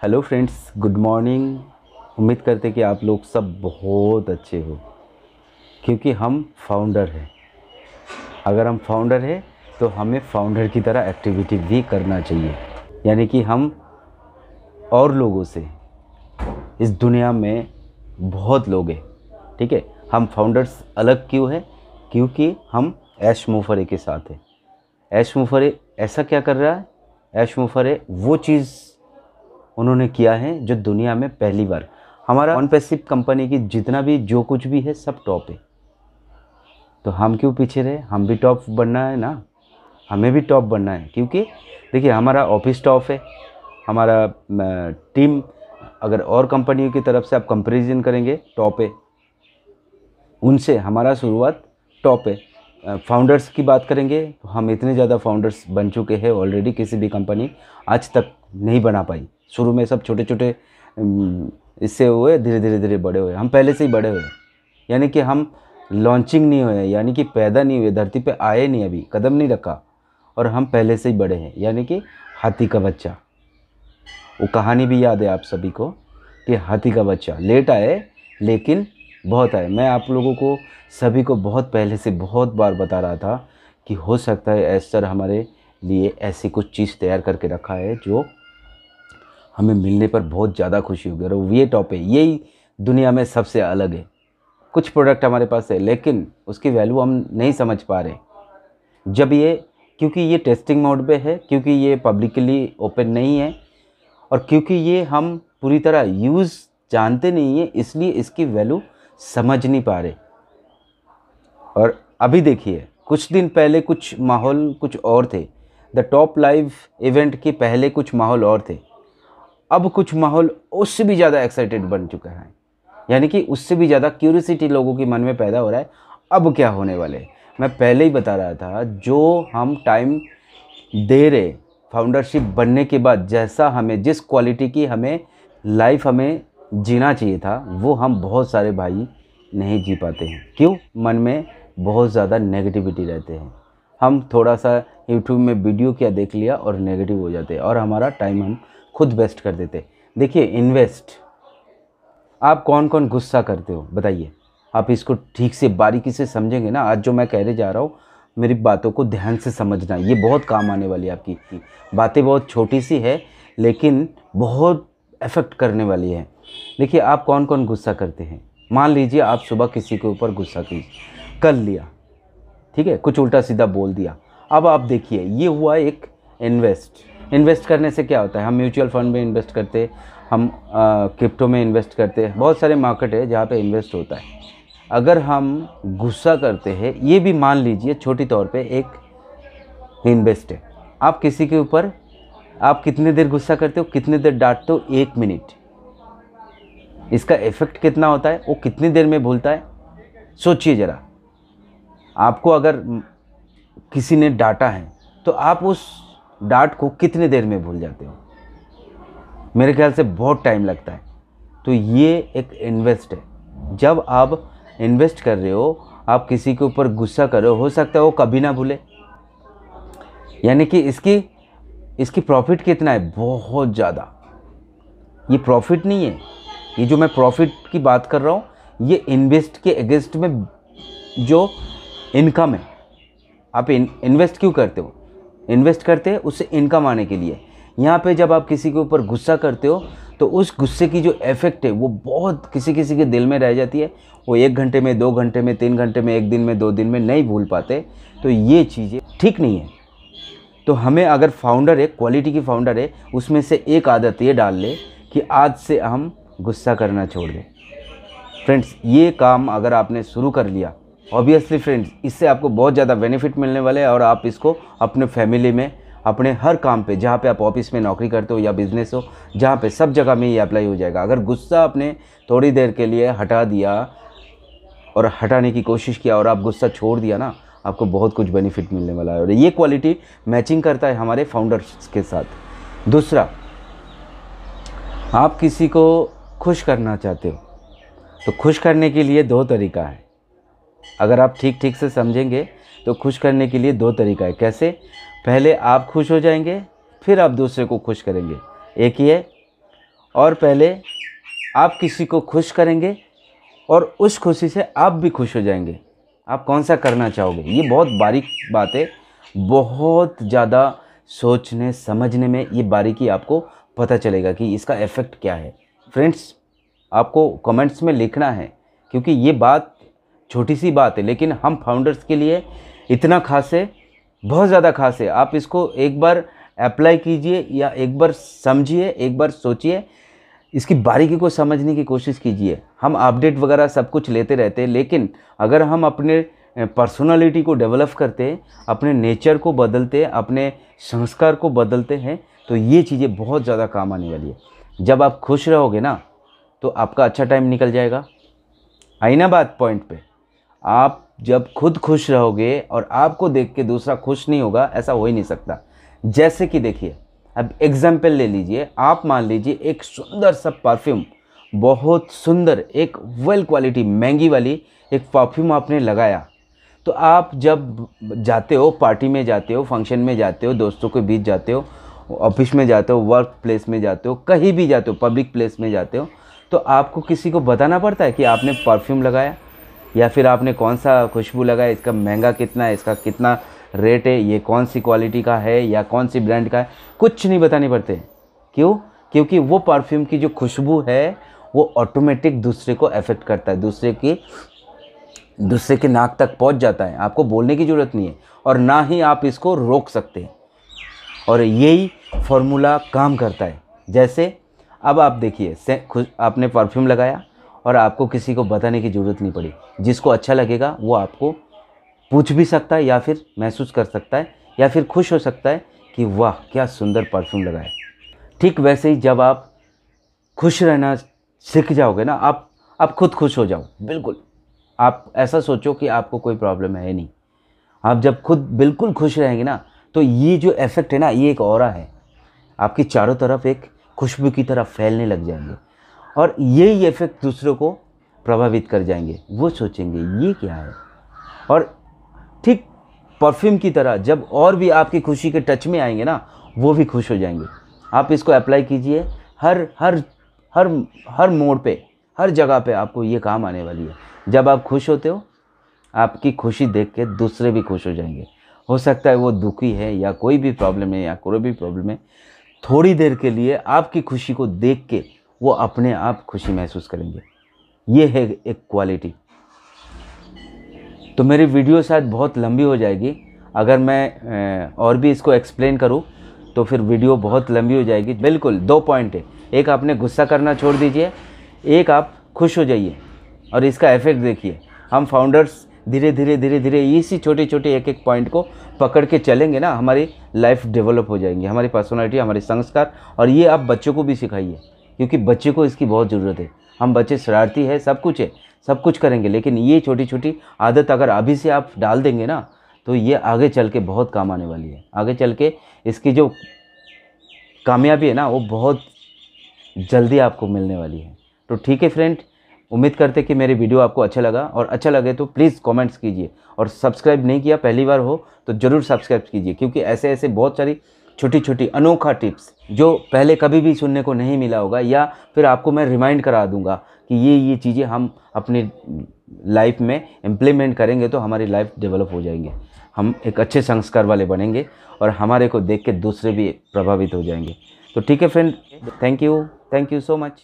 Hello friends, good morning. उम्मीद करते कि आप लोग सब बहुत अच्छे हो, क्योंकि हम फाउंडर हैं। अगर हम फाउंडर हैं तो हमें फाउंडर की तरह एक्टिविटी भी करना चाहिए। यानी कि हम और लोगों से, इस दुनिया में बहुत लोग हैं, ठीक है। हम फाउंडर्स अलग क्यों है? क्योंकि हम ऐश मुफरे के साथ हैं। ऐश मुफरे ऐसा क्या कर रहा है? ऐश मुफरे वो चीज़ उन्होंने किया है जो दुनिया में पहली बार। हमारा ऑन पैसिव कंपनी की जितना भी जो कुछ भी है सब टॉप है। तो हम क्यों पीछे रहे? हम भी टॉप बनना है ना, हमें भी टॉप बनना है। क्योंकि देखिए, हमारा ऑफिस टॉप है, हमारा टीम अगर और कंपनियों की तरफ से आप कंपैरिजन करेंगे टॉप है, उनसे हमारा शुरुआत टॉप है। फाउंडर्स की बात करेंगे तो हम इतने ज़्यादा फाउंडर्स बन चुके हैं ऑलरेडी, किसी भी कंपनी आज तक नहीं बना पाई। शुरू में सब छोटे छोटे इससे हुए, धीरे धीरे धीरे बड़े हुए। हम पहले से ही बड़े हुए, यानी कि हम लॉन्चिंग नहीं हुए, यानी कि पैदा नहीं हुए, धरती पे आए नहीं, अभी कदम नहीं रखा, और हम पहले से ही बड़े हैं। यानी कि हाथी का बच्चा, वो कहानी भी याद है आप सभी को कि हाथी का बच्चा लेट आए लेकिन बहुत आए। मैं आप लोगों को सभी को बहुत पहले से बहुत बार बता रहा था कि हो सकता है एस्टर हमारे लिए ऐसी कुछ चीज़ तैयार करके रखा है जो हमें मिलने पर बहुत ज़्यादा खुशी होगी। और ये टॉप है, यही दुनिया में सबसे अलग है। कुछ प्रोडक्ट हमारे पास है लेकिन उसकी वैल्यू हम नहीं समझ पा रहे। जब ये, क्योंकि ये टेस्टिंग मोड पे है, क्योंकि ये पब्लिकली ओपन नहीं है, और क्योंकि ये हम पूरी तरह यूज़ जानते नहीं है, इसलिए इसकी वैल्यू समझ नहीं पा रहे। और अभी देखिए, कुछ दिन पहले कुछ माहौल कुछ और थे। द टॉप लाइव इवेंट के पहले कुछ माहौल और थे, अब कुछ माहौल उससे भी ज़्यादा एक्साइटेड बन चुका है। यानी कि उससे भी ज़्यादा क्यूरियोसिटी लोगों के मन में पैदा हो रहा है, अब क्या होने वाले हैं। मैं पहले ही बता रहा था, जो हम टाइम दे रहे फाउंडरशिप बनने के बाद, जैसा हमें जिस क्वालिटी की हमें लाइफ हमें जीना चाहिए था, वो हम बहुत सारे भाई नहीं जी पाते हैं। क्यों? मन में बहुत ज़्यादा नेगेटिविटी रहते हैं। हम थोड़ा सा यूट्यूब में वीडियो क्या देख लिया और नेगेटिव हो जाते हैं, और हमारा टाइम हम खुद वेस्ट कर देते। देखिए, इन्वेस्ट, आप कौन कौन गुस्सा करते हो बताइए? आप इसको ठीक से बारीकी से समझेंगे ना, आज जो मैं कहने जा रहा हूँ, मेरी बातों को ध्यान से समझना, ये बहुत काम आने वाली है। आपकी बातें बहुत छोटी सी है लेकिन बहुत इफ़ेक्ट करने वाली है। देखिए, आप कौन कौन गुस्सा करते हैं? मान लीजिए आप सुबह किसी के ऊपर गुस्सा कर लिया, ठीक है, कुछ उल्टा सीधा बोल दिया। अब आप देखिए, ये हुआ एक इन्वेस्ट करने से क्या होता है? हम म्यूचुअल फंड में इन्वेस्ट करते हैं, हम क्रिप्टो में इन्वेस्ट करते हैं, बहुत सारे मार्केट है जहाँ पे इन्वेस्ट होता है। अगर हम गुस्सा करते हैं, ये भी मान लीजिए छोटी तौर पे एक इन्वेस्ट है। आप किसी के ऊपर, आप कितने देर गुस्सा करते हो, कितने देर डांटते हो? 1 मिनट। इसका इफेक्ट कितना होता है, वो कितनी देर में भूलता है? सोचिए ज़रा। आपको अगर किसी ने डांटा है तो आप उस डांट को कितने देर में भूल जाते हो? मेरे ख्याल से बहुत टाइम लगता है। तो ये एक इन्वेस्ट है। जब आप इन्वेस्ट कर रहे हो, आप किसी के ऊपर गुस्सा कर रहे हो सकता है वो कभी ना भूले। यानी कि इसकी प्रॉफिट कितना है? बहुत ज़्यादा। ये प्रॉफिट नहीं है, ये जो मैं प्रॉफिट की बात कर रहा हूँ, ये इन्वेस्ट के अगेंस्ट में जो इनकम है। आप इन्वेस्ट क्यों करते हो? इन्वेस्ट करते हैं उससे इनकम आने के लिए। यहाँ पे जब आप किसी के ऊपर गुस्सा करते हो तो उस गुस्से की जो इफेक्ट है वो बहुत किसी किसी के दिल में रह जाती है। वो 1 घंटे में, 2 घंटे में, 3 घंटे में, 1 दिन में, 2 दिन में नहीं भूल पाते। तो ये चीज़ें ठीक नहीं है। तो हमें, अगर फाउंडर है, क्वालिटी की फाउंडर है, उसमें से एक आदत ये डाल ले कि आज से हम गुस्सा करना छोड़ दें। फ्रेंड्स, ये काम अगर आपने शुरू कर लिया, ऑब्वियसली फ्रेंड्स, इससे आपको बहुत ज़्यादा बेनिफिट मिलने वाले हैं। और आप इसको अपने फैमिली में, अपने हर काम पे, जहाँ पे आप ऑफिस में नौकरी करते हो या बिजनेस हो, जहाँ पे, सब जगह में ये अप्लाई हो जाएगा। अगर गुस्सा आपने थोड़ी देर के लिए हटा दिया और हटाने की कोशिश किया और आप गुस्सा छोड़ दिया ना, आपको बहुत कुछ बेनिफिट मिलने वाला है। और ये क्वालिटी मैचिंग करता है हमारे फाउंडर्स के साथ। दूसरा, आप किसी को खुश करना चाहते हो तो खुश करने के लिए 2 तरीका है। अगर आप ठीक ठीक से समझेंगे तो खुश करने के लिए 2 तरीका है। कैसे? पहले आप खुश हो जाएंगे, फिर आप दूसरे को खुश करेंगे। एक ही है, और पहले आप किसी को खुश करेंगे और उस खुशी से आप भी खुश हो जाएंगे। आप कौन सा करना चाहोगे, ये बहुत बारीक बात है, बहुत ज़्यादा सोचने समझने में ये बारीकी आपको पता चलेगा कि इसका इफ़ेक्ट क्या है। फ्रेंड्स, आपको कमेंट्स में लिखना है, क्योंकि ये बात छोटी सी बात है लेकिन हम फाउंडर्स के लिए इतना खास है, बहुत ज़्यादा खास है। आप इसको एक बार अप्लाई कीजिए या एक बार समझिए, एक बार सोचिए, इसकी बारीकी को समझने की कोशिश कीजिए। हम अपडेट वगैरह सब कुछ लेते रहते हैं, लेकिन अगर हम अपने पर्सनालिटी को डेवलप करते हैं, अपने नेचर को बदलते हैं, अपने संस्कार को बदलते हैं, तो ये चीज़ें बहुत ज़्यादा काम आने वाली है। जब आप खुश रहोगे ना तो आपका अच्छा टाइम निकल जाएगा। आई ना बात पॉइंट पे। आप जब खुद खुश रहोगे और आपको देख के दूसरा खुश नहीं होगा, ऐसा हो ही नहीं सकता। जैसे कि देखिए, अब एग्जाम्पल ले लीजिए, आप मान लीजिए एक सुंदर सा परफ्यूम, बहुत सुंदर एक वेल क्वालिटी महंगी वाली एक परफ्यूम आपने लगाया, तो आप जब जाते हो, पार्टी में जाते हो, फंक्शन में जाते हो, दोस्तों के बीच जाते हो, ऑफिस में जाते हो, वर्क प्लेस में जाते हो, कहीं भी जाते हो, पब्लिक प्लेस में जाते हो, तो आपको किसी को बताना पड़ता है कि आपने परफ्यूम लगाया या फिर आपने कौन सा खुशबू लगाया, इसका महंगा कितना है, इसका कितना रेट है, ये कौन सी क्वालिटी का है या कौन सी ब्रांड का है, कुछ नहीं बताने पड़ते। क्यों? क्योंकि वो परफ्यूम की जो खुशबू है वो ऑटोमेटिक दूसरे को अफेक्ट करता है, दूसरे के नाक तक पहुंच जाता है। आपको बोलने की ज़रूरत नहीं है और ना ही आप इसको रोक सकते हैं, और यही फॉर्मूला काम करता है। जैसे अब आप देखिए, आपने परफ्यूम लगाया और आपको किसी को बताने की ज़रूरत नहीं पड़ी। जिसको अच्छा लगेगा वो आपको पूछ भी सकता है या फिर महसूस कर सकता है या फिर खुश हो सकता है कि वाह क्या सुंदर परफ्यूम लगाया। ठीक वैसे ही जब आप खुश रहना सीख जाओगे ना, आप खुद खुश हो जाओ। बिल्कुल आप ऐसा सोचो कि आपको कोई प्रॉब्लम है नहीं। आप जब खुद बिल्कुल खुश रहेंगे ना, तो ये जो इफेक्ट है ना, ये एक ऑरा है, आपकी चारों तरफ एक खुशबू की तरह फैलने लग जाएंगे और यही इफेक्ट दूसरों को प्रभावित कर जाएंगे। वो सोचेंगे ये क्या है, और ठीक परफ्यूम की तरह जब और भी आपकी खुशी के टच में आएंगे ना, वो भी खुश हो जाएंगे। आप इसको अप्लाई कीजिए हर हर हर हर मोड़ पे, हर जगह पे आपको ये काम आने वाली है। जब आप खुश होते हो, आपकी खुशी देख के दूसरे भी खुश हो जाएंगे। हो सकता है वो दुखी है या कोई भी प्रॉब्लम है या कोई भी प्रॉब्लम है, थोड़ी देर के लिए आपकी खुशी को देख के वो अपने आप खुशी महसूस करेंगे। ये है एक क्वालिटी। तो मेरी वीडियो शायद बहुत लंबी हो जाएगी, अगर मैं और भी इसको एक्सप्लेन करूँ तो फिर वीडियो बहुत लंबी हो जाएगी। बिल्कुल 2 पॉइंट है, एक आपने गुस्सा करना छोड़ दीजिए, एक आप खुश हो जाइए और इसका इफेक्ट देखिए। हम फाउंडर्स धीरे धीरे इसी छोटे छोटे एक पॉइंट को पकड़ के चलेंगे ना, हमारी लाइफ डेवलप हो जाएंगी, हमारी पर्सनालिटी, हमारे संस्कार। और ये आप बच्चों को भी सिखाइए, क्योंकि बच्चे को इसकी बहुत ज़रूरत है। हम बच्चे शरारती है, सब कुछ करेंगे, लेकिन ये छोटी छोटी आदत अगर अभी से आप डाल देंगे ना, तो ये आगे चल के बहुत काम आने वाली है। आगे चल के इसकी जो कामयाबी है ना, वो बहुत जल्दी आपको मिलने वाली है। तो ठीक है फ्रेंड, उम्मीद करते कि मेरी वीडियो आपको अच्छा लगा, और अच्छा लगे तो प्लीज़ कमेंट्स कीजिए, और सब्सक्राइब नहीं किया पहली बार हो तो ज़रूर सब्सक्राइब कीजिए, क्योंकि ऐसे बहुत सारी छोटी छोटी अनोखा टिप्स जो पहले कभी भी सुनने को नहीं मिला होगा, या फिर आपको मैं रिमाइंड करा दूंगा कि ये चीज़ें हम अपनी लाइफ में इम्प्लीमेंट करेंगे तो हमारी लाइफ डेवलप हो जाएंगे, हम एक अच्छे संस्कार वाले बनेंगे और हमारे को देख के दूसरे भी प्रभावित हो जाएंगे। तो ठीक है friend, thank you so much.